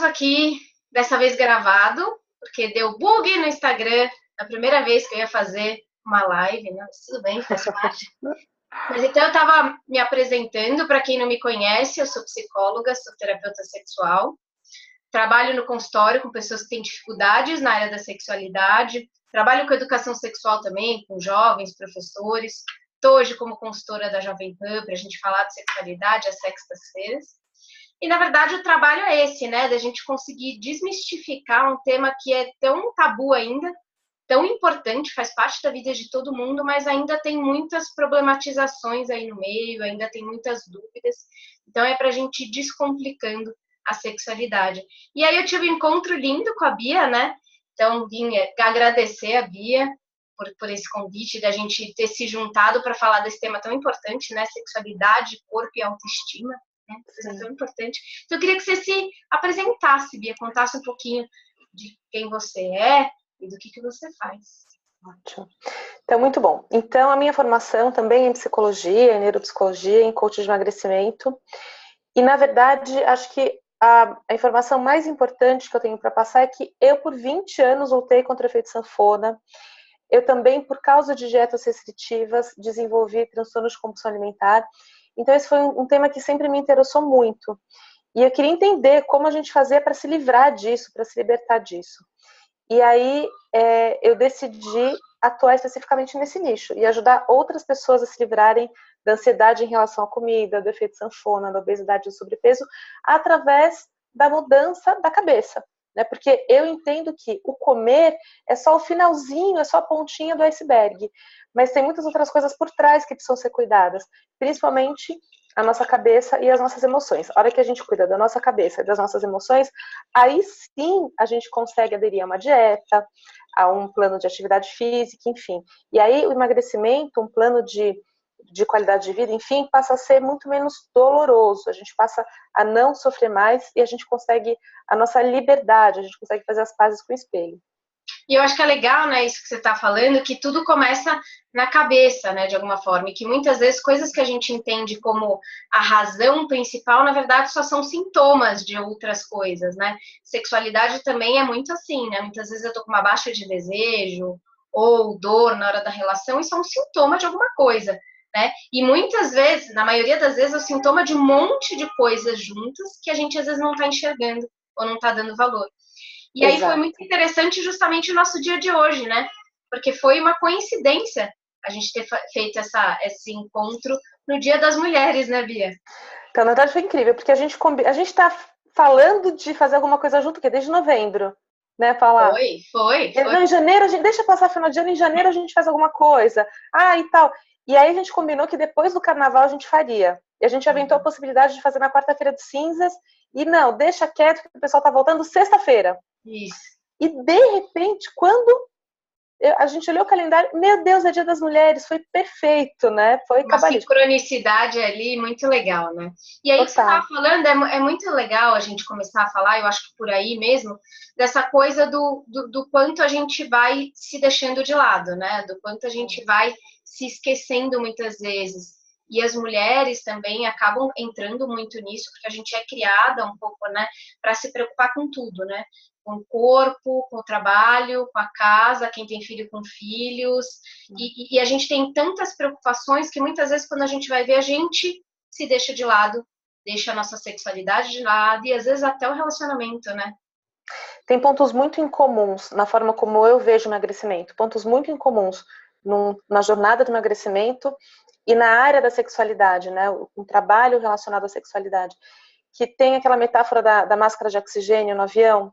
Estamos aqui, dessa vez gravado, porque deu bug no Instagram, a primeira vez que eu ia fazer uma live, né? Mas tudo bem, faz parte. Mas então eu estava me apresentando, para quem não me conhece, eu sou psicóloga, sou terapeuta sexual, trabalho no consultório com pessoas que têm dificuldades na área da sexualidade, trabalho com educação sexual também, com jovens, professores, estou hoje como consultora da Jovem Pan, para a gente falar de sexualidade às sextas-feiras. E, na verdade, o trabalho é esse, né? Da gente conseguir desmistificar um tema que é tão tabu ainda, tão importante, faz parte da vida de todo mundo, mas ainda tem muitas problematizações aí no meio, ainda tem muitas dúvidas. Então, é para a gente ir descomplicando a sexualidade. E aí eu tive um encontro lindo com a Bia, né? Então, vim agradecer a Bia por esse convite, da gente ter se juntado para falar desse tema tão importante, né? Sexualidade, corpo e autoestima. Isso é tão importante. Então, eu queria que você se apresentasse, Bia, contasse um pouquinho de quem você é e do que você faz. Ótimo. Então, muito bom. Então, a minha formação também é em psicologia, em neuropsicologia, em coaching de emagrecimento. E, na verdade, acho que a informação mais importante que eu tenho para passar é que eu, por 20 anos, lutei contra o efeito sanfona. Eu também, por causa de dietas restritivas, desenvolvi transtornos de compulsão alimentar. Então, esse foi um tema que sempre me interessou muito. E eu queria entender como a gente fazia para se livrar disso, para se libertar disso. E aí, eu decidi atuar especificamente nesse nicho e ajudar outras pessoas a se livrarem da ansiedade em relação à comida, do efeito sanfona, da obesidade e do sobrepeso, através da mudança da cabeça. Né? Porque eu entendo que o comer é só o finalzinho, é só a pontinha do iceberg, mas tem muitas outras coisas por trás que precisam ser cuidadas, principalmente a nossa cabeça e as nossas emoções. A hora que a gente cuida da nossa cabeça e das nossas emoções, aí sim a gente consegue aderir a uma dieta, a um plano de atividade física, enfim. E aí o emagrecimento, um plano de qualidade de vida, enfim, passa a ser muito menos doloroso. A gente passa a não sofrer mais e a gente consegue a nossa liberdade, a gente consegue fazer as pazes com o espelho. E eu acho que é legal, né, isso que você está falando, que tudo começa na cabeça, né, de alguma forma, e que muitas vezes coisas que a gente entende como a razão principal, na verdade, só são sintomas de outras coisas, né? Sexualidade também é muito assim, né? Muitas vezes eu tô com uma baixa de desejo ou dor na hora da relação e são um sintoma de alguma coisa, né? E muitas vezes, na maioria das vezes, é o sintoma de um monte de coisas juntas que a gente às vezes não está enxergando ou não está dando valor. E aí foi muito interessante justamente o nosso dia de hoje, né? Porque foi uma coincidência a gente ter feito esse encontro no Dia das Mulheres, né, Bia? Então, na verdade, foi incrível, porque a gente está falando de fazer alguma coisa junto, que desde novembro, né? Falar. Foi. Não, em janeiro, deixa passar final de ano, em janeiro a gente faz alguma coisa. E tal. E aí a gente combinou que depois do carnaval a gente faria. E a gente aventou a possibilidade de fazer na quarta-feira de cinzas. E não, deixa quieto que o pessoal tá voltando sexta-feira. Isso. E de repente, quando a gente olhou o calendário, meu Deus, é Dia das Mulheres, foi perfeito, né? Foi uma sincronicidade ali muito legal, né? E aí que você estava falando, é muito legal a gente começar a falar, eu acho que por aí mesmo, dessa coisa do quanto a gente vai se deixando de lado, né? Do quanto a gente vai se esquecendo muitas vezes. E as mulheres também acabam entrando muito nisso, porque a gente é criada um pouco, né, para se preocupar com tudo, né? Com o corpo, com o trabalho, com a casa, quem tem filho com filhos, e a gente tem tantas preocupações que muitas vezes quando a gente vai ver, a gente se deixa de lado, deixa a nossa sexualidade de lado, e às vezes até o relacionamento, né? Tem pontos muito incomuns na forma como eu vejo o emagrecimento, pontos muito incomuns na jornada do emagrecimento e na área da sexualidade, né? Um trabalho relacionado à sexualidade, que tem aquela metáfora da máscara de oxigênio no avião,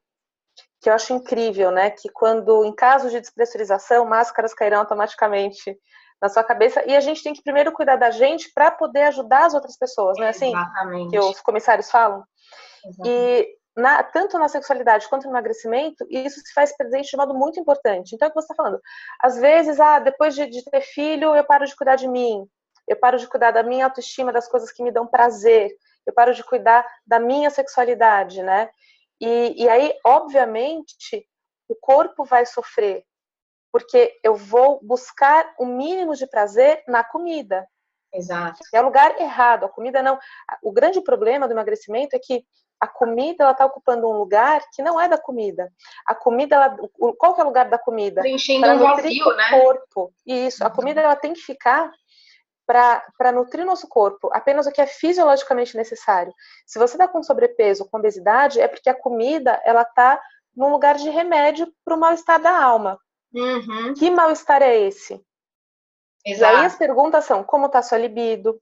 que eu acho incrível, né? Que quando, em caso de despressurização, máscaras cairão automaticamente na sua cabeça, e a gente tem que primeiro cuidar da gente para poder ajudar as outras pessoas, não é assim? Exatamente. Que os comissários falam? Exatamente. E tanto na sexualidade quanto no emagrecimento, isso se faz presente de modo muito importante. Então, é o que você está falando. Às vezes, depois de ter filho, eu paro de cuidar de mim, eu paro de cuidar da minha autoestima, das coisas que me dão prazer, eu paro de cuidar da minha sexualidade, né? E aí, obviamente, o corpo vai sofrer, porque eu vou buscar o mínimo de prazer na comida. Exato. É o lugar errado, a comida não. O grande problema do emagrecimento é que A comida, ela está ocupando um lugar que não é da comida. A comida, qual que é o lugar da comida? Preenchendo um vazio, o né? corpo. Isso, a comida, ela tem que ficar para nutrir nosso corpo, apenas o que é fisiologicamente necessário. Se você está com sobrepeso, com obesidade, é porque a comida, ela está num lugar de remédio para o mal-estar da alma. Uhum. Que mal-estar é esse? Exato. E aí as perguntas são, como está sua libido?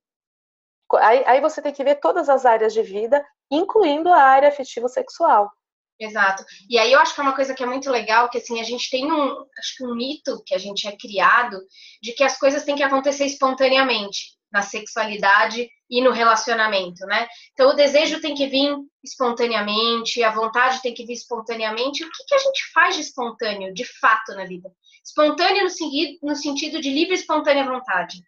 Aí você tem que ver todas as áreas de vida, incluindo a área afetivo-sexual. Exato. E aí eu acho que é uma coisa que é muito legal, que assim, a gente tem acho que um mito que a gente é criado de que as coisas têm que acontecer espontaneamente na sexualidade e no relacionamento, né? Então o desejo tem que vir espontaneamente, a vontade tem que vir espontaneamente. O que a gente faz de espontâneo, de fato, na vida? Espontâneo no sentido de livre e espontânea vontade.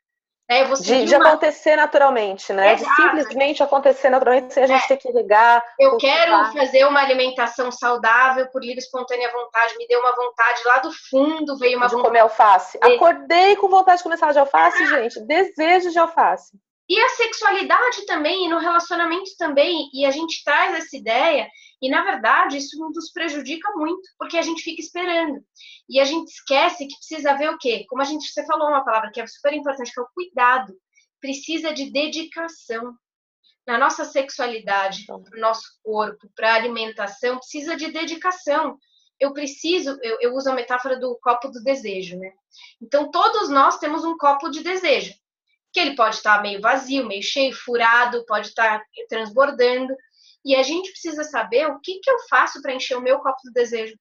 Eu vou de acontecer naturalmente, né? Exato. De simplesmente acontecer naturalmente sem a gente ter que ligar. Eu quero fazer uma alimentação saudável por livre e espontânea vontade. Me deu uma vontade lá do fundo, veio uma de vontade comer alface. Acordei com vontade de comer salada de alface, gente. Desejo de alface. E a sexualidade também, e no relacionamento também. E a gente traz essa ideia, e na verdade isso nos prejudica muito, porque a gente fica esperando. E a gente esquece que precisa ver o quê? Como você falou uma palavra que é super importante, que é o cuidado. Precisa de dedicação. Na nossa sexualidade, para o nosso corpo, para a alimentação, precisa de dedicação. Eu uso a metáfora do copo do desejo, né? Então, todos nós temos um copo de desejo, que ele pode estar meio vazio, meio cheio, furado, pode estar transbordando, e a gente precisa saber o que eu faço para encher o meu copo do desejo,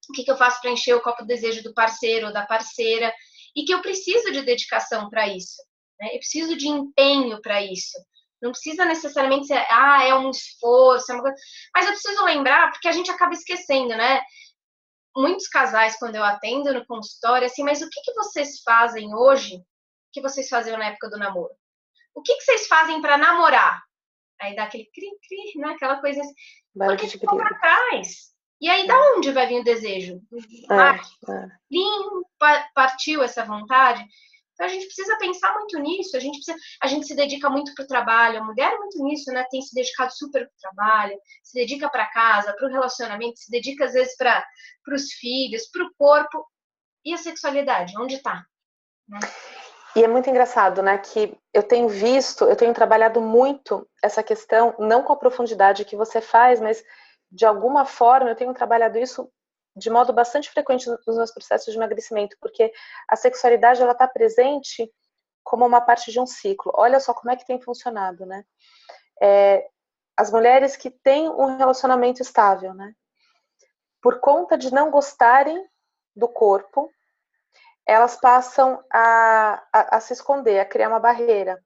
o que eu faço para encher o copo do desejo do parceiro ou da parceira, e que eu preciso de dedicação para isso, né? Eu preciso de empenho para isso. Não precisa necessariamente ser, é um esforço, é uma coisa... Mas eu preciso lembrar, porque a gente acaba esquecendo, né? Muitos casais, quando eu atendo no consultório, assim, mas o que vocês fazem hoje que vocês faziam na época do namoro? O que vocês fazem para namorar? Aí dá aquele cri-cri, né? Aquela coisa assim. Porque ficou para trás. E aí, da onde vai vir o desejo? Partiu essa vontade? Então, a gente precisa pensar muito nisso. A gente se dedica muito para o trabalho. A mulher é muito nisso, né? Tem se dedicado super para o trabalho, se dedica para casa, para o relacionamento, se dedica, às vezes, para os filhos, para o corpo. E a sexualidade? Onde está? Né? E é muito engraçado, né, que eu tenho trabalhado muito essa questão, não com a profundidade que você faz, mas de alguma forma eu tenho trabalhado isso de modo bastante frequente nos meus processos de emagrecimento, porque a sexualidade, ela está presente como uma parte de um ciclo. Olha só como é que tem funcionado, né? As mulheres que têm um relacionamento estável, né, por conta de não gostarem do corpo, elas passam a se esconder, a criar uma barreira.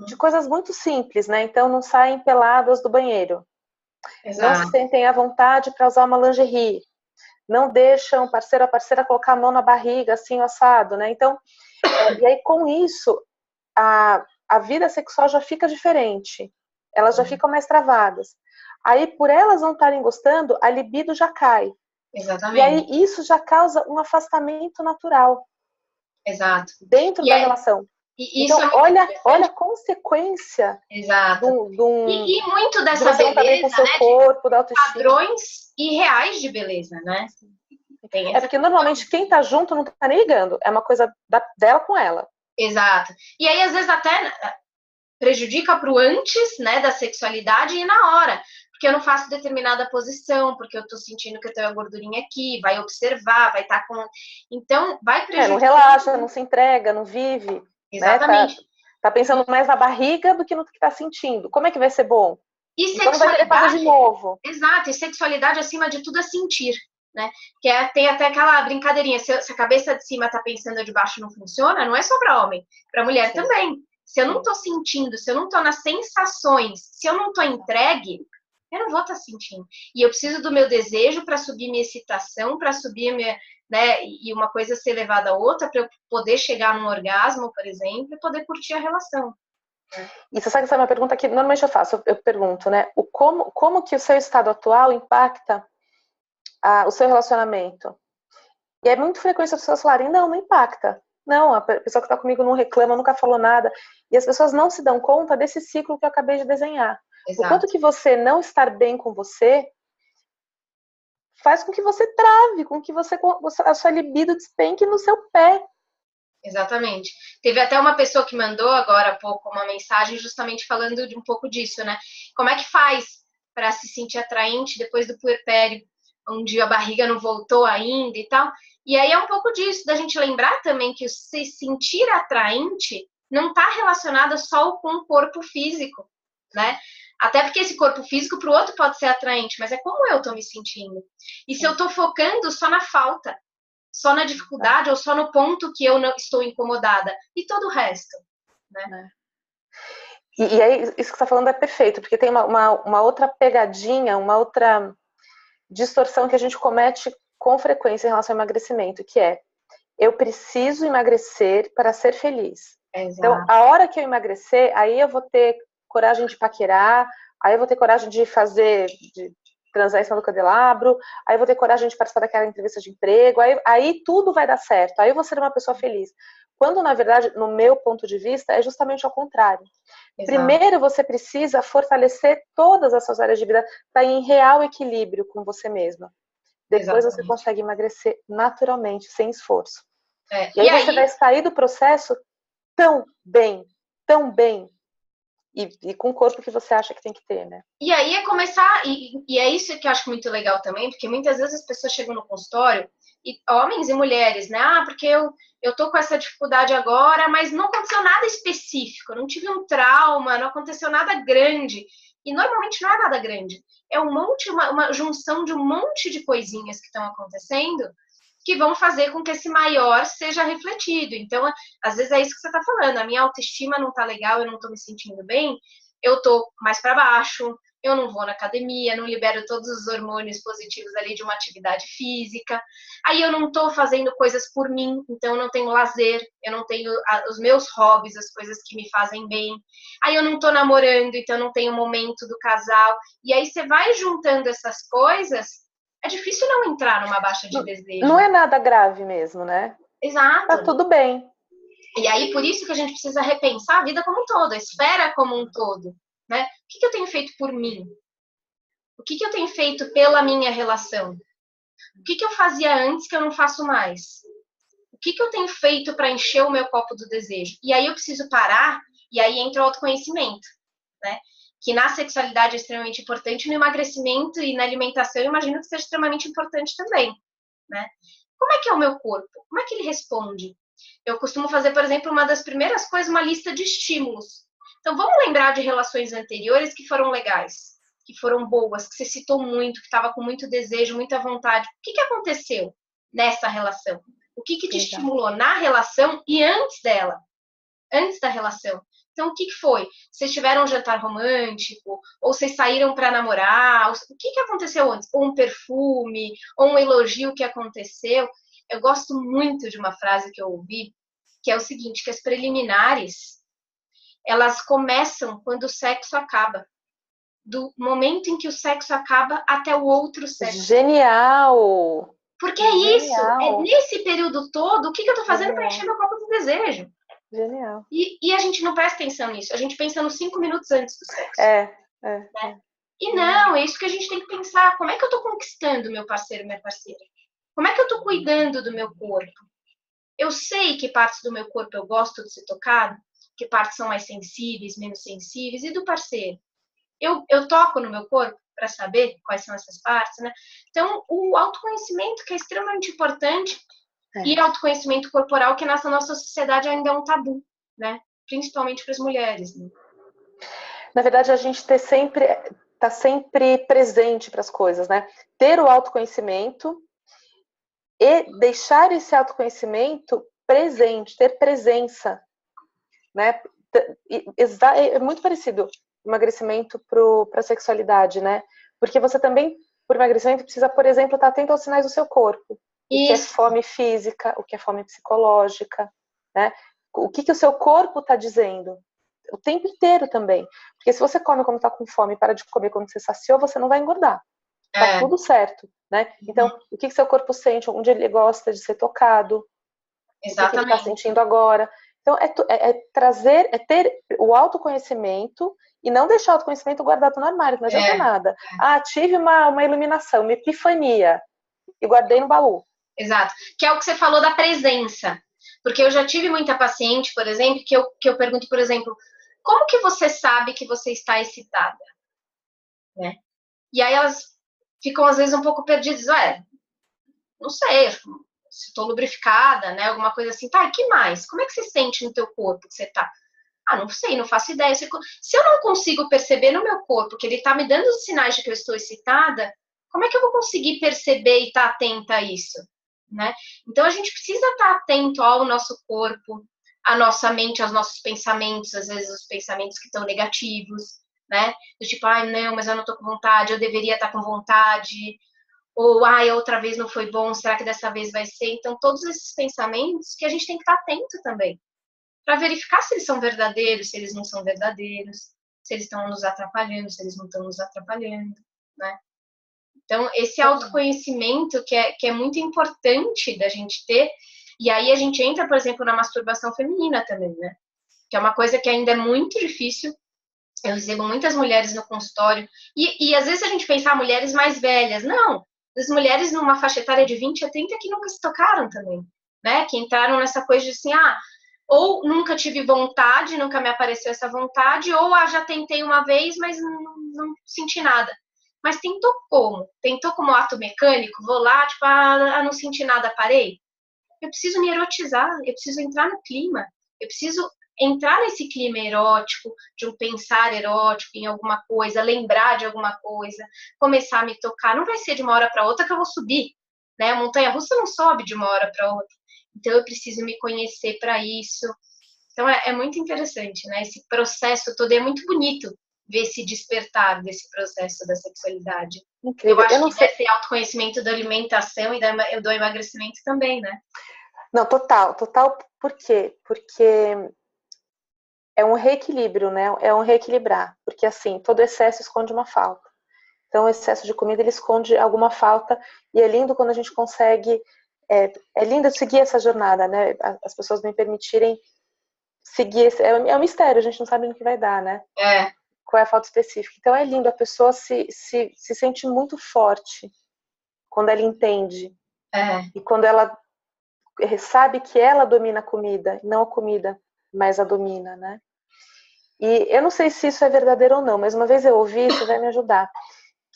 De coisas muito simples, né? Então, não saem peladas do banheiro. Exato. Não se sentem à vontade para usar uma lingerie. Não deixam o parceiro ou a parceira colocar a mão na barriga, assim, assado, né? Então, e aí com isso, a vida sexual já fica diferente. Elas já ficam mais travadas. Aí, por elas não estarem gostando, a libido já cai. Exatamente. E aí isso já causa um afastamento natural. Exato. Dentro da relação. Então, olha a consequência. Exato. E muito dessa de você beleza, com seu corpo, da autoestima. Padrões irreais de beleza, né? Porque normalmente quem tá junto não tá nem ligando. É uma coisa dela com ela. Exato. E aí, às vezes, até prejudica pro antes, né, da sexualidade e na hora. Porque eu não faço determinada posição, porque eu tô sentindo que eu tenho a gordurinha aqui, vai observar, vai estar com... Então, vai prejudicar. Não relaxa, não se entrega, não vive. Exatamente. Né? Tá pensando mais na barriga do que no que tá sentindo. Como é que vai ser bom? E então não vai querer fazer de novo. Exato, e sexualidade, acima de tudo, é sentir, né? Que tem até aquela brincadeirinha, se a cabeça de cima tá pensando a de baixo não funciona, não é só para homem, para mulher Sim. também. Se eu não tô sentindo, se eu não tô nas sensações, se eu não tô entregue, eu não vou estar sentindo. E eu preciso do meu desejo para subir minha excitação, para subir minha, né? E uma coisa ser levada a outra, para eu poder chegar num orgasmo, por exemplo, e poder curtir a relação. E você sabe que essa é uma pergunta que normalmente eu faço, eu pergunto, né? Como que o seu estado atual impacta o seu relacionamento? E é muito frequente as pessoas falarem, não impacta. Não, a pessoa que está comigo não reclama, nunca falou nada. E as pessoas não se dão conta desse ciclo que eu acabei de desenhar. O quanto Exato. que você não estar bem com você faz com que você trave, com que a sua libido despenque no seu pé. Exatamente. Teve até uma pessoa que mandou agora há pouco uma mensagem justamente falando de um pouco disso, né? Como é que faz para se sentir atraente depois do puerpério, onde a barriga não voltou ainda e tal? E aí é um pouco disso, da gente lembrar também que o se sentir atraente não está relacionado só com o corpo físico, né? Até porque esse corpo físico para o outro pode ser atraente, mas é como eu estou me sentindo. E se eu estou focando só na falta, só na dificuldade ou só no ponto que eu não estou incomodada e todo o resto, né? E aí, isso que você está falando é perfeito, porque tem uma outra pegadinha, uma outra distorção que a gente comete com frequência em relação ao emagrecimento, que é: eu preciso emagrecer para ser feliz. Exato. Então, a hora que eu emagrecer, aí eu vou ter coragem de paquerar, aí eu vou ter coragem de transar em cima do candelabro, aí eu vou ter coragem de participar daquela entrevista de emprego, aí tudo vai dar certo, aí eu vou ser uma pessoa feliz. Quando, na verdade, no meu ponto de vista, é justamente ao contrário. Exato. Primeiro, você precisa fortalecer todas as suas áreas de vida, estar em real equilíbrio com você mesma. Depois você consegue emagrecer naturalmente, sem esforço. E aí você vai sair do processo tão bem, e com o corpo que você acha que tem que ter, né? E aí é começar, e é isso que eu acho muito legal também, porque muitas vezes as pessoas chegam no consultório, e homens e mulheres, né? Ah, porque eu tô com essa dificuldade agora, mas não aconteceu nada específico, eu não tive um trauma, não aconteceu nada grande. E normalmente não é nada grande. É uma junção de um monte de coisinhas que estão acontecendo que vão fazer com que esse maior seja refletido. Então, às vezes é isso que você está falando, a minha autoestima não está legal, eu não estou me sentindo bem, eu estou mais para baixo, eu não vou na academia, não libero todos os hormônios positivos ali de uma atividade física, aí eu não estou fazendo coisas por mim, então eu não tenho lazer, eu não tenho os meus hobbies, as coisas que me fazem bem, aí eu não estou namorando, então eu não tenho o momento do casal, e aí você vai juntando essas coisas. É difícil não entrar numa baixa de desejo. Não é nada grave mesmo, né? Exato. Tá tudo bem. E aí, por isso que a gente precisa repensar a vida como um todo, a esfera como um todo, né? O que eu tenho feito por mim? O que eu tenho feito pela minha relação? O que eu fazia antes que eu não faço mais? O que eu tenho feito para encher o meu copo do desejo? E aí eu preciso parar, e aí entra o autoconhecimento, né? Que na sexualidade é extremamente importante, no emagrecimento e na alimentação eu imagino que seja extremamente importante também, né? Como é que é o meu corpo? Como é que ele responde? Eu costumo fazer, por exemplo, uma das primeiras coisas, uma lista de estímulos. Então, vamos lembrar de relações anteriores que foram legais, que foram boas, que você citou muito, que estava com muito desejo, muita vontade. O que aconteceu nessa relação? O que te estimulou na relação e antes dela? Antes da relação. Então, o que foi? Vocês tiveram um jantar romântico? Ou vocês saíram para namorar? O que aconteceu antes? Ou um perfume? Ou um elogio que aconteceu? Eu gosto muito de uma frase que eu ouvi, que é o seguinte, que as preliminares, elas começam quando o sexo acaba. Do momento em que o sexo acaba até o outro sexo. Genial! Porque é isso, é nesse período todo, o que eu tô fazendo para encher meu copo de desejo? Genial. E a gente não presta atenção nisso, a gente pensa nos 5 minutos antes do sexo. Né? E não, é isso que a gente tem que pensar. Como é que eu tô conquistando meu parceiro, minha parceira? Como é que eu tô cuidando do meu corpo? Eu sei que partes do meu corpo eu gosto de ser tocado, que partes são mais sensíveis, menos sensíveis, e do parceiro. Eu toco no meu corpo para saber quais são essas partes, né? Então, o autoconhecimento que é extremamente importante e autoconhecimento corporal que nessa nossa sociedade ainda é um tabu, né? Principalmente para as mulheres, né? Na verdade, a gente tá sempre presente para as coisas, né? Ter o autoconhecimento e deixar esse autoconhecimento presente, ter presença, né? É muito parecido o emagrecimento para a sexualidade, né? Porque você também, por emagrecimento, precisa, por exemplo, estar atento aos sinais do seu corpo. O que é fome física, o que é fome psicológica, né? O que o seu corpo está dizendo. O tempo inteiro também. Porque se você come quando está com fome e para de comer quando você saciou, você não vai engordar. Tá tudo certo, né? Então, o que seu corpo sente, onde ele gosta de ser tocado, Exatamente. o que ele está sentindo agora. Então, é ter o autoconhecimento e não deixar o autoconhecimento guardado no armário, não adianta nada. Tive uma iluminação, uma epifania, e guardei no baú. Exato. Que é o que você falou da presença. Porque eu já tive muita paciente, por exemplo, que eu pergunto, por exemplo, como que você sabe que você está excitada? Né? E aí elas ficam, às vezes, um pouco perdidas. Não sei, se estou lubrificada, né? Alguma coisa assim. Tá, e que mais? Como é que você sente no teu corpo que você tá? Não sei, não faço ideia. Se eu não consigo perceber no meu corpo que ele tá me dando os sinais de que eu estou excitada, como é que eu vou conseguir perceber e estar atenta a isso? Né? Então, a gente precisa estar atento ao nosso corpo, à nossa mente, aos nossos pensamentos, às vezes os pensamentos que estão negativos, né? Do tipo, não, mas eu não estou com vontade, eu deveria estar com vontade, ou, outra vez não foi bom, será que dessa vez vai ser? Então, todos esses pensamentos que a gente tem que estar atento também, para verificar se eles são verdadeiros, se eles não são verdadeiros, se eles estão nos atrapalhando, se eles não estão nos atrapalhando, né? Então, esse autoconhecimento que é muito importante da gente ter, e aí a gente entra, por exemplo, na masturbação feminina também, né? Que é uma coisa que ainda é muito difícil. Eu recebo muitas mulheres no consultório, e às vezes a gente pensa, mulheres mais velhas. Não, as mulheres numa faixa etária de 20 a 30 que nunca se tocaram também, né? Que entraram nessa coisa de assim, ou nunca tive vontade, nunca me apareceu essa vontade, ou já tentei uma vez, mas não senti nada. Mas tentou como? Tentou como ato mecânico? Vou lá, tipo, não senti nada, parei? Eu preciso me erotizar, eu preciso entrar no clima, eu preciso entrar nesse clima erótico, de um pensar erótico em alguma coisa, lembrar de alguma coisa, começar a me tocar. Não vai ser de uma hora para outra que eu vou subir, né? A montanha-russa não sobe de uma hora para outra. Então, eu preciso me conhecer para isso. Então, é muito interessante, né? Esse processo todo é muito bonito ver esse despertar desse processo da sexualidade. Incrível. Eu acho que deve ter autoconhecimento da alimentação e do emagrecimento também, né? Não, total. Por quê? Porque é um reequilíbrio, né? É um reequilibrar. Porque, assim, todo excesso esconde uma falta. Então, o excesso de comida, ele esconde alguma falta. E é lindo quando a gente consegue... É lindo seguir essa jornada, né? As pessoas me permitirem seguir... É um mistério, a gente não sabe no que vai dar, né? Qual é a falta específica. Então, é lindo. A pessoa se sente muito forte quando ela entende. E quando ela sabe que ela domina a comida, não a comida, mas a domina, né? E eu não sei se isso é verdadeiro ou não, mas uma vez eu ouvi, isso vai me ajudar,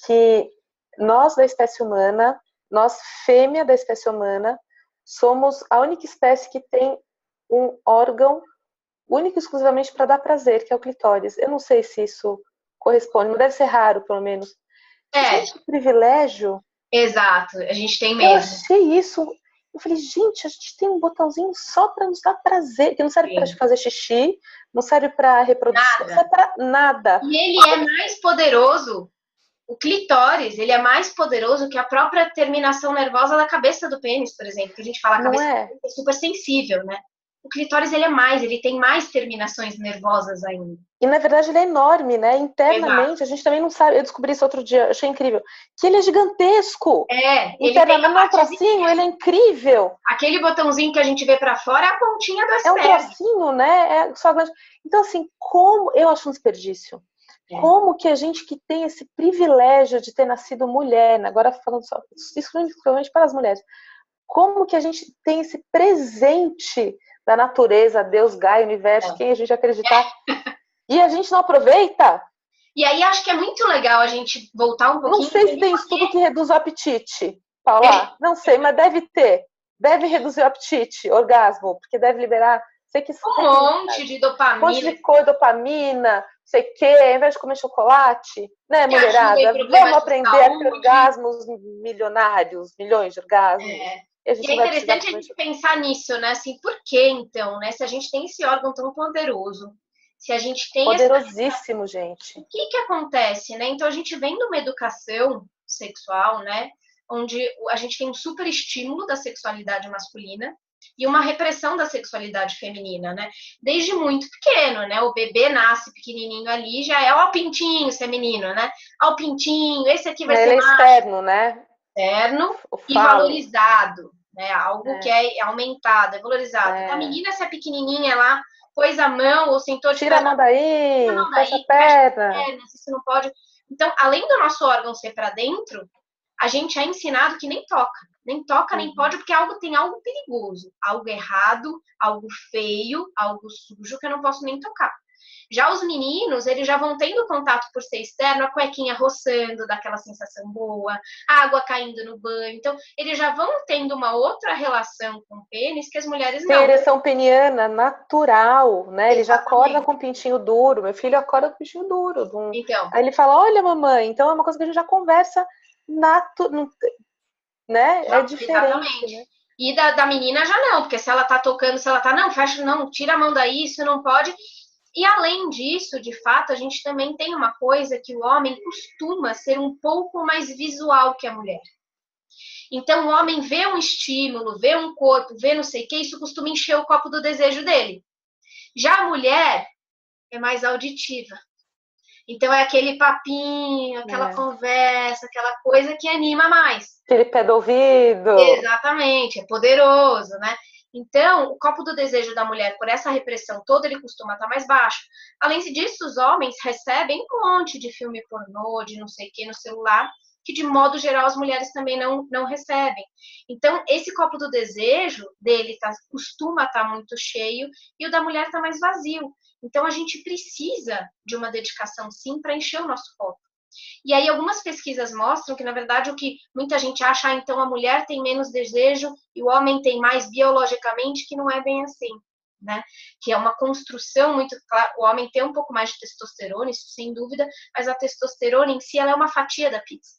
que nós da espécie humana, nós fêmea da espécie humana, somos a única espécie que tem um órgão único e exclusivamente para dar prazer, que é o clitóris. Eu não sei se isso corresponde, mas deve ser raro, pelo menos. Gente, que privilégio. Exato, a gente tem mesmo. Eu achei isso... Eu falei, gente, a gente tem um botãozinho só para nos dar prazer, que não serve para fazer xixi, não serve para reprodução, não serve para nada. E ele é mais poderoso, o clitóris, ele é mais poderoso que a própria terminação nervosa da cabeça do pênis, por exemplo, que a gente fala, a cabeça do pênis é super sensível, né? O clitóris, ele tem mais terminações nervosas ainda. E, na verdade, ele é enorme, né? Internamente, a gente também não sabe. Eu descobri isso outro dia, achei incrível. Que ele é gigantesco. Internamente, não é um trocinho, ele é incrível. Aquele botãozinho que a gente vê pra fora é a pontinha do iceberg. É um trocinho, né? Então, assim, como... Eu acho um desperdício. Como que a gente que tem esse privilégio de ter nascido mulher, agora falando só exclusivamente para as mulheres, como que a gente tem esse presente da natureza, Deus, Gaia, Universo, quem a gente acreditar, e a gente não aproveita? E aí acho que é muito legal a gente voltar um pouquinho... Não sei se tem estudo que reduz o apetite, Paula, não sei, mas deve ter. Deve reduzir o apetite, orgasmo, porque deve liberar... Sei que um monte de dopamina. Um monte de coisa, dopamina, sei o quê, ao invés de comer chocolate, né, mulherada? Vamos aprender a ter orgasmos milionários, milhões de orgasmos. E é interessante a gente pensar nisso, né? Assim, por que então, né? Se a gente tem esse órgão tão poderoso, se a gente tem poderosíssimo, gente. O que acontece, né? Então a gente vem de uma educação sexual, né? Onde a gente tem um super estímulo da sexualidade masculina e uma repressão da sexualidade feminina, né? Desde muito pequeno, né? O bebê nasce pequenininho ali, já é o pintinho, se é menino, né? Ó, o pintinho, esse aqui vai ser externo, né? Externo e valorizado, né? Algo que é aumentado, é valorizado. A menina, se é pequenininha lá, pôs a mão ou sentou de tira a mão daí, fecha a perna. Isso não pode. Então, além do nosso órgão ser para dentro, a gente é ensinado que nem toca. Nem toca, nem pode, porque tem algo perigoso, algo errado, algo feio, algo sujo que eu não posso nem tocar. Já os meninos, eles já vão tendo contato por ser externo, a cuequinha roçando, daquela sensação boa, a água caindo no banho. Então, eles já vão tendo uma outra relação com o pênis que as mulheres não. Tem ereção peniana natural, né? Ele já acorda com o pintinho duro. Meu filho acorda com o pintinho duro. Então. Aí ele fala, olha, mamãe, então é uma coisa que a gente já conversa né? É diferente, exatamente. Né? E da menina já não, porque se ela tá tocando, se ela tá, não, fecha, não, tira a mão daí, isso não pode. E além disso, de fato, a gente também tem uma coisa que o homem costuma ser um pouco mais visual que a mulher. Então, o homem vê um estímulo, vê um corpo, vê não sei o que, isso costuma encher o copo do desejo dele. Já a mulher é mais auditiva. Então, é aquele papinho, aquela conversa, aquela coisa que anima mais. Aquele pé do ouvido. Exatamente, é poderoso, né? Então, o copo do desejo da mulher, por essa repressão toda, ele costuma estar mais baixo. Além disso, os homens recebem um monte de filme pornô, de não sei o que, no celular, que de modo geral as mulheres também não recebem. Então, esse copo do desejo dele costuma estar muito cheio e o da mulher está mais vazio. Então, a gente precisa de uma dedicação, sim, para encher o nosso copo. E aí algumas pesquisas mostram que, na verdade, o que muita gente acha, então a mulher tem menos desejo e o homem tem mais biologicamente, que não é bem assim, né? Que é uma construção muito clara. O homem tem um pouco mais de testosterona, isso sem dúvida, mas a testosterona em si, ela é uma fatia da pizza.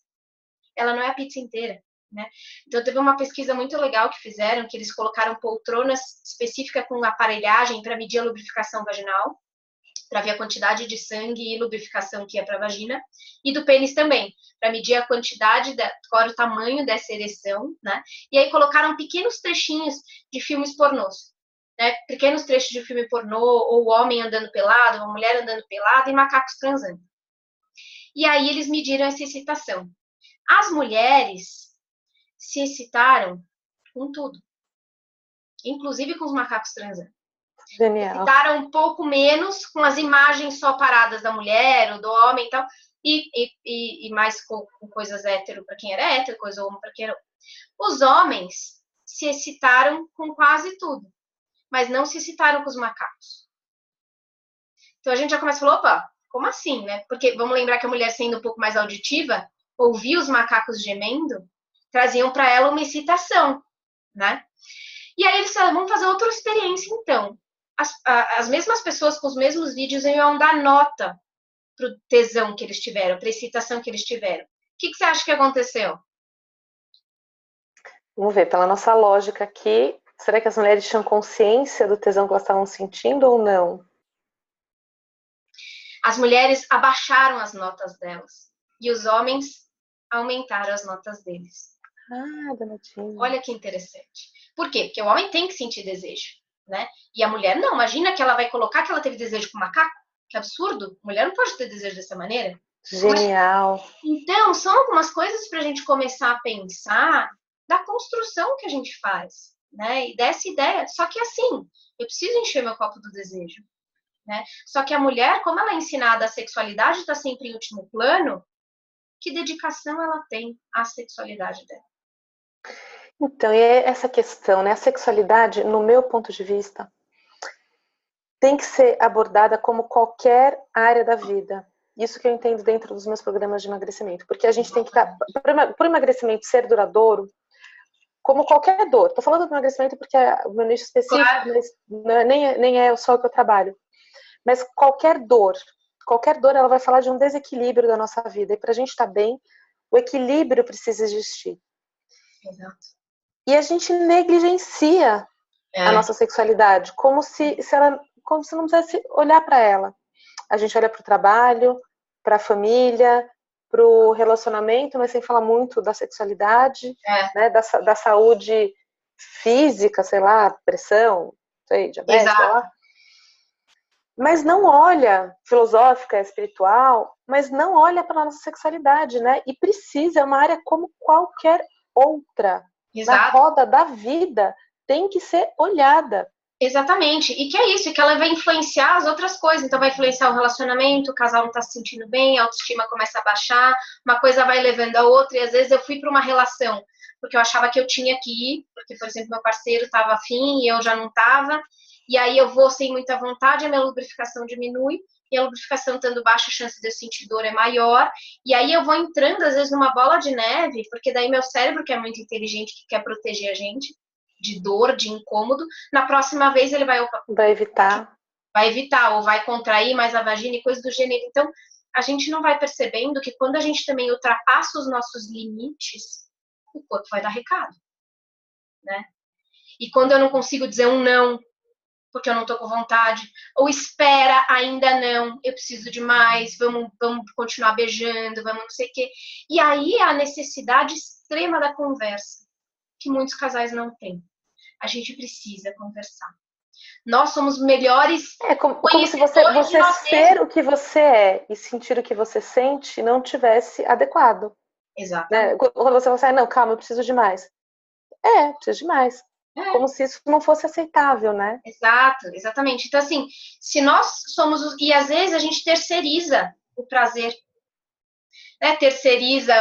Ela não é a pizza inteira, né? Então teve uma pesquisa muito legal que fizeram, que eles colocaram poltronas específicas com aparelhagem para medir a lubrificação vaginal, para ver a quantidade de sangue e lubrificação que é para a vagina, e do pênis também, para medir a quantidade, qual era o tamanho dessa ereção, né? E aí colocaram pequenos trechinhos de filmes pornôs, né? Pequenos trechos de filme pornô, ou o homem andando pelado, uma mulher andando pelada e macacos transando. E aí eles mediram essa excitação. As mulheres se excitaram com tudo, inclusive com os macacos transando. Genial. Excitaram um pouco menos com as imagens só paradas da mulher ou do homem e tal, e mais com coisas hétero para quem era hétero, coisa homo para quem era. Os homens se excitaram com quase tudo, mas não se excitaram com os macacos. Então a gente já começa a falar, opa, como assim, né? Porque vamos lembrar que a mulher, sendo um pouco mais auditiva, ouvir os macacos gemendo traziam para ela uma excitação, né? E aí eles falaram, vamos fazer outra experiência então. As mesmas pessoas com os mesmos vídeos iam dar nota pro tesão que eles tiveram, pra excitação que eles tiveram. O que você acha que aconteceu? Vamos ver, pela nossa lógica aqui, será que as mulheres tinham consciência do tesão que elas estavam sentindo ou não? As mulheres abaixaram as notas delas e os homens aumentaram as notas deles. Ah, Donatinha. Olha que interessante. Por quê? Porque o homem tem que sentir desejo, né? E a mulher não. Imagina que ela vai colocar que ela teve desejo com o macaco. Que absurdo. A mulher não pode ter desejo dessa maneira. Genial. Então, são algumas coisas para a gente começar a pensar da construção que a gente faz, né? E dessa ideia. Só que assim, eu preciso encher meu copo do desejo, né? Só que a mulher, como ela é ensinada, a sexualidade está sempre em último plano, que dedicação ela tem à sexualidade dela? Então, e essa questão, né? A sexualidade, no meu ponto de vista, tem que ser abordada como qualquer área da vida. Isso que eu entendo dentro dos meus programas de emagrecimento. Porque a gente tem que estar... Para o emagrecimento ser duradouro, como qualquer dor. Estou falando do emagrecimento porque é o meu nicho específico, claro. Mas nem é só o que eu trabalho. Mas qualquer dor ela vai falar de um desequilíbrio da nossa vida. E para a gente estar bem, o equilíbrio precisa existir. Exato. E a gente negligencia a nossa sexualidade, como se não precisasse olhar para ela. A gente olha para o trabalho, para a família, para o relacionamento, mas sem falar muito da sexualidade, né, da saúde física, sei lá, pressão, diabetes, sei lá. Mas não olha, filosófica, espiritual, mas não olha para a nossa sexualidade, né? E precisa, é uma área como qualquer outra. Exato. Na roda da vida tem que ser olhada. Exatamente. E que é isso, que ela vai influenciar as outras coisas. Então, vai influenciar o relacionamento, o casal não tá se sentindo bem, a autoestima começa a baixar, uma coisa vai levando a outra. E às vezes eu fui para uma relação porque eu achava que eu tinha que ir, porque, por exemplo, meu parceiro estava afim e eu já não estava. E aí eu vou sem muita vontade, a minha lubrificação diminui. E a lubrificação estando baixa, a chance de eu sentir dor é maior. E aí eu vou entrando, às vezes, numa bola de neve, porque daí meu cérebro, que é muito inteligente, que quer proteger a gente de dor, de incômodo, na próxima vez ele vai evitar ou vai contrair mais a vagina e coisas do gênero. Então, a gente não vai percebendo que quando a gente também ultrapassa os nossos limites, o corpo vai dar recado, né? E quando eu não consigo dizer um não, porque eu não tô com vontade, ou espera, ainda não, eu preciso de mais, vamos continuar beijando, vamos não sei o quê. E aí a necessidade extrema da conversa, que muitos casais não têm. A gente precisa conversar. Nós somos melhores. Como se você ser o que você é e sentir o que você sente não tivesse adequado. Exato. Né? Quando você fala, não, calma, eu preciso de mais. Preciso de mais. Como se isso não fosse aceitável, né? Exato, exatamente. Então, assim, se nós somos. E às vezes a gente terceiriza o prazer. Né? Terceiriza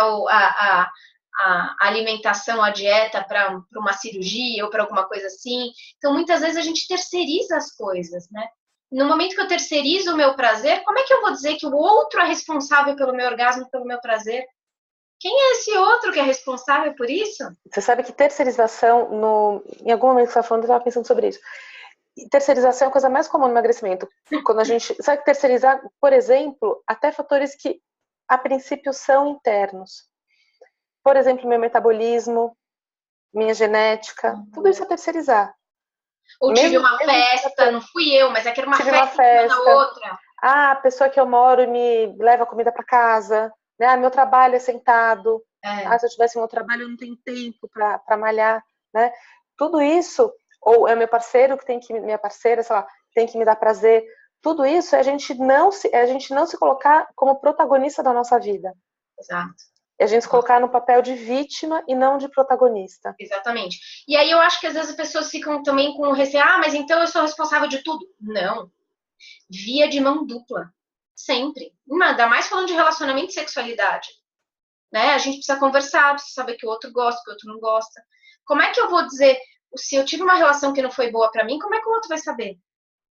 a alimentação, a dieta para uma cirurgia ou para alguma coisa assim. Então, muitas vezes a gente terceiriza as coisas, né? No momento que eu terceirizo o meu prazer, como é que eu vou dizer que o outro é responsável pelo meu orgasmo, pelo meu prazer? Quem é esse outro que é responsável por isso? Você sabe que terceirização, em algum momento que você estava falando, eu estava pensando sobre isso. Terceirização é a coisa mais comum no emagrecimento. Quando a gente sabe terceirizar, por exemplo, até fatores que a princípio são internos. Por exemplo, meu metabolismo, minha genética, tudo isso é terceirizar. Ou tive uma festa, não fui eu, mas é que era uma festa na outra. A pessoa que eu moro me leva comida para casa, né? Meu trabalho é sentado. Se eu tivesse um outro trabalho, eu não tenho tempo para malhar, né? Tudo isso, ou é meu parceiro que tem que, minha parceira, sei lá, tem que me dar prazer. Tudo isso é a gente não se colocar como protagonista da nossa vida. Exato. É a gente se colocar no papel de vítima e não de protagonista. Exatamente. E aí eu acho que às vezes as pessoas ficam também com o receio, mas então eu sou responsável de tudo. Não. Via de mão dupla. Sempre. Ainda mais falando de relacionamento e sexualidade. Né? A gente precisa conversar, precisa saber que o outro gosta, que o outro não gosta. Como é que eu vou dizer, se eu tive uma relação que não foi boa para mim, como é que o outro vai saber?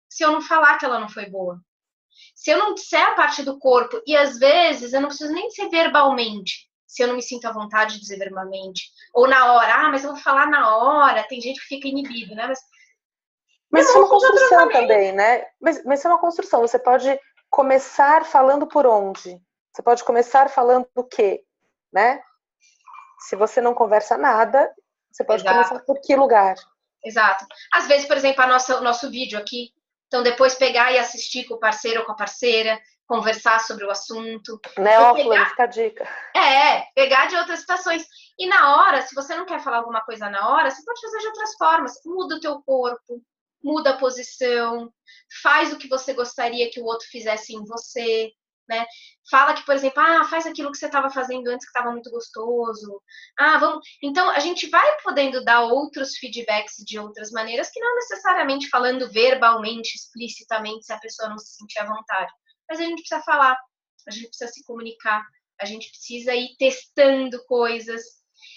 Se eu não falar que ela não foi boa. Se eu não disser a parte do corpo, e às vezes eu não preciso nem dizer verbalmente, se eu não me sinto à vontade de dizer verbalmente, ou na hora, mas eu vou falar na hora, tem gente que fica inibido, né? Mas isso é uma construção também, né? Mas isso é uma construção, você pode começar falando por onde? Você pode começar falando do quê? Né? Se você não conversa nada, você pode começar por que lugar? Exato. Às vezes, por exemplo, o nosso vídeo aqui, então depois pegar e assistir com o parceiro ou com a parceira, conversar sobre o assunto. Né, Fulano, fica a dica. Pegar de outras situações. E na hora, se você não quer falar alguma coisa na hora, você pode fazer de outras formas. Muda o teu corpo, muda a posição, faz o que você gostaria que o outro fizesse em você, né? Fala que, por exemplo, faz aquilo que você estava fazendo antes que estava muito gostoso. Vamos. Então, a gente vai podendo dar outros feedbacks de outras maneiras, que não necessariamente falando verbalmente, explicitamente, se a pessoa não se sentir à vontade. Mas a gente precisa falar, a gente precisa se comunicar, a gente precisa ir testando coisas.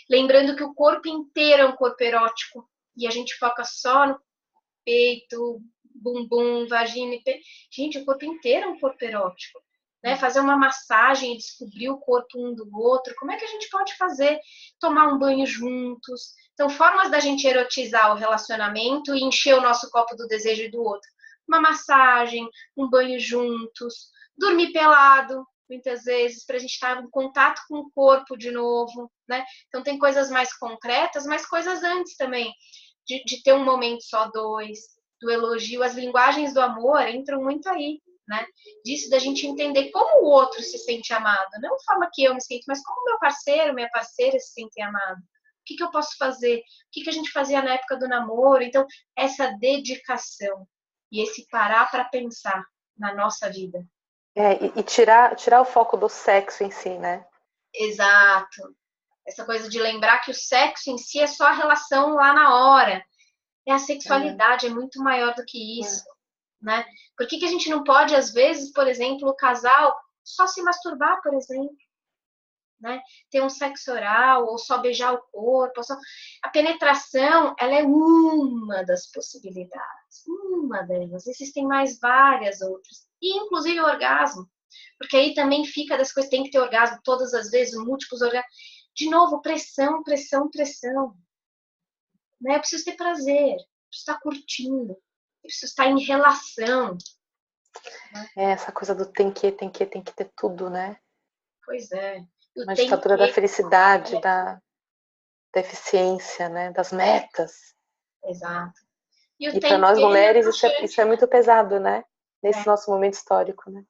Lembrando que o corpo inteiro é um corpo erótico e a gente foca só no peito, bumbum, vagina e peito. Gente, o corpo inteiro é um corpo erótico. Né? Fazer uma massagem e descobrir o corpo um do outro. Como é que a gente pode fazer? Tomar um banho juntos. Então, formas da gente erotizar o relacionamento e encher o nosso copo do desejo do outro. Uma massagem, um banho juntos, dormir pelado, muitas vezes, para a gente estar em contato com o corpo de novo, né? Então, tem coisas mais concretas, mas coisas antes também, de ter um momento só dois, do elogio. As linguagens do amor entram muito aí, né? Disso da gente entender como o outro se sente amado. Não forma que eu me sinto, mas como meu parceiro, minha parceira se sentem amados. O que eu posso fazer? O que a gente fazia na época do namoro? Então, essa dedicação e esse parar para pensar na nossa vida. E tirar o foco do sexo em si, né? Exato. Essa coisa de lembrar que o sexo em si é só a relação lá na hora. A sexualidade é muito maior do que isso, né? Por que a gente não pode, às vezes, por exemplo, o casal só se masturbar, por exemplo? Né? Ter um sexo oral, ou só beijar o corpo. A penetração, ela é uma das possibilidades. Uma delas. Existem mais várias outras. E, inclusive, o orgasmo. Porque aí também fica das coisas, tem que ter orgasmo todas as vezes, múltiplos orgasmos. De novo, pressão, pressão, pressão. Né? Eu preciso ter prazer, eu preciso estar curtindo, eu preciso estar em relação. Essa coisa do tem que ter tudo, né? Pois é. Uma ditadura da felicidade, da eficiência, né? Das metas. Exato. E para nós mulheres isso é muito pesado, né? Nesse nosso momento histórico, né?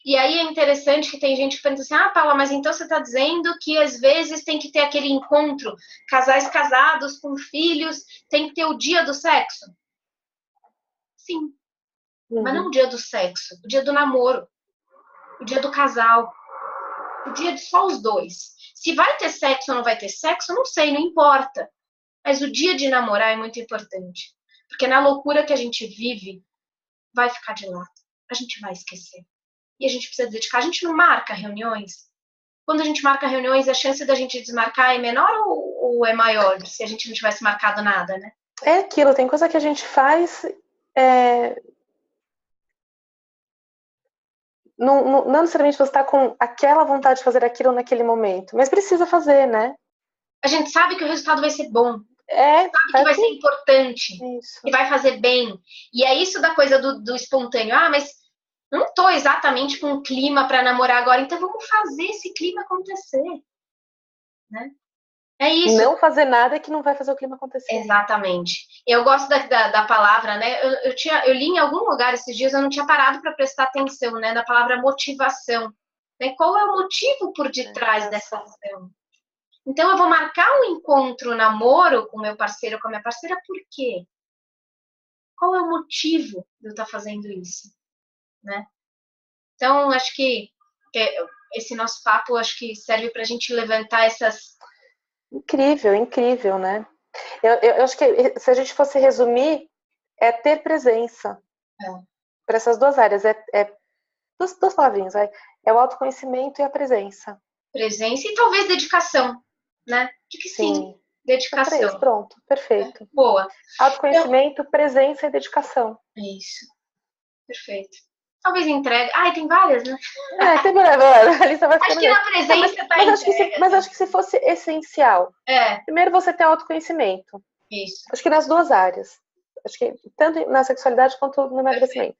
E aí é interessante que tem gente que pensa assim, Paula, mas então você está dizendo que às vezes tem que ter aquele encontro, casais casados com filhos, tem que ter o dia do sexo? Sim. Mas não o dia do sexo, o dia do namoro, o dia do casal, o dia de só os dois. Se vai ter sexo ou não vai ter sexo, não sei, não importa. Mas o dia de namorar é muito importante. Porque na loucura que a gente vive, vai ficar de lado. A gente vai esquecer. E a gente precisa dedicar. A gente não marca reuniões. Quando a gente marca reuniões, a chance da gente desmarcar é menor ou é maior se a gente não tivesse marcado nada, né? É aquilo, tem coisa que a gente faz... Não necessariamente você está com aquela vontade de fazer aquilo naquele momento, mas precisa fazer, né? A gente sabe que o resultado vai ser bom. Sabe que vai ser importante. Isso. E vai fazer bem. E é isso da coisa do espontâneo. Mas não estou exatamente com um clima para namorar agora, então vamos fazer esse clima acontecer. Né? É isso. Não fazer nada é que não vai fazer o clima acontecer. Exatamente. Eu gosto da palavra, né? Eu li em algum lugar esses dias, eu não tinha parado para prestar atenção, né? Da palavra motivação. Né? Qual é o motivo por detrás dessa ação? Então, eu vou marcar um encontro, um namoro com meu parceiro ou com a minha parceira, por quê? Qual é o motivo de eu estar fazendo isso? Né? Então, acho que esse nosso papo acho que serve para a gente levantar essas... Incrível, né? Eu acho que se a gente fosse resumir, é ter presença. Para essas duas áreas. Duas palavrinhas. É o autoconhecimento e a presença. Presença e talvez dedicação, né? De que sim. Dedicação. 3, pronto, perfeito. Boa. Autoconhecimento, presença e dedicação. Isso. Perfeito. Talvez entrega. Tem várias, né? Tem várias. A lista vai acho que na presença mas acho que se fosse essencial. Primeiro você ter autoconhecimento. Isso. Acho que nas duas áreas. Acho que tanto na sexualidade quanto no emagrecimento.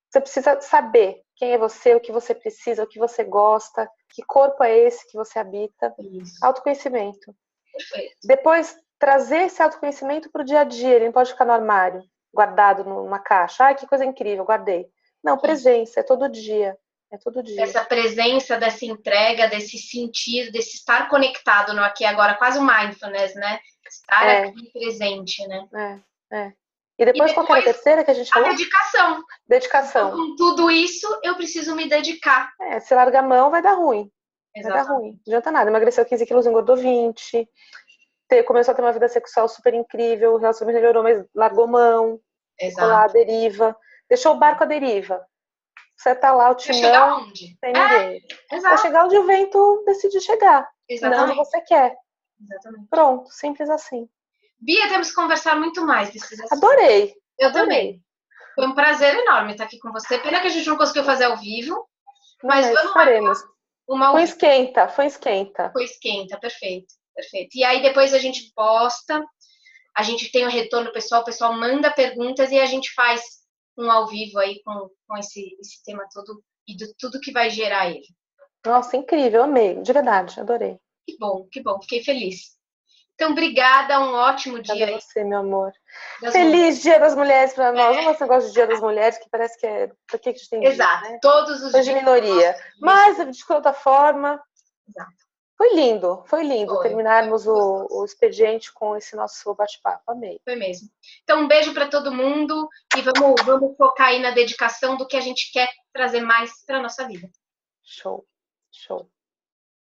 Você precisa saber quem é você, o que você precisa, o que você gosta, que corpo é esse que você habita. Isso. Autoconhecimento. Perfeito. Depois, trazer esse autoconhecimento para o dia a dia. Ele não pode ficar no armário, guardado numa caixa. Que coisa incrível, guardei. Não, presença, é todo dia. É todo dia. Essa presença, dessa entrega, desse sentir, desse estar conectado no aqui e agora, quase o mindfulness, né? Estar aqui presente, né? E depois qual era a terceira que a gente falou? A dedicação. Dedicação. Então, com tudo isso, eu preciso me dedicar. Se largar a mão, vai dar ruim. Exatamente. Vai dar ruim. Não adianta nada. Emagreceu 15 quilos, engordou 20. Começou a ter uma vida sexual super incrível, o relacionamento melhorou, mas largou mão. Ficou lá à deriva. Deixou o barco à deriva. Você tá lá, o timão, vai chegar onde? Sem ninguém. Exato. Vai chegar onde o vento decide chegar. Exatamente. Não onde você quer. Exatamente. Pronto, simples assim. Bia, temos que conversar muito mais desses assuntos. Adorei. Eu também. Foi um prazer enorme estar aqui com você. Pena que a gente não conseguiu fazer ao vivo. Mas vamos faremos. Foi esquenta. Foi esquenta, perfeito. E aí depois a gente posta, a gente tem o retorno pessoal, o pessoal manda perguntas e a gente faz um ao vivo aí com esse tema todo e de tudo que vai gerar ele. Nossa, incrível, amei, de verdade, adorei. Que bom, fiquei feliz. Então, obrigada, um ótimo dia. Obrigada a você, meu amor. Feliz Dia das Mulheres para nós. Não gosto de Dia das Mulheres, que parece que é... Por que a gente tem Exato, dia, né? todos os dias. De minoria. Mas, de outra forma... Exato. Foi lindo terminarmos o expediente com esse nosso bate-papo. Amei. Foi mesmo. Então, um beijo para todo mundo e vamos focar aí na dedicação do que a gente quer trazer mais para nossa vida. Show.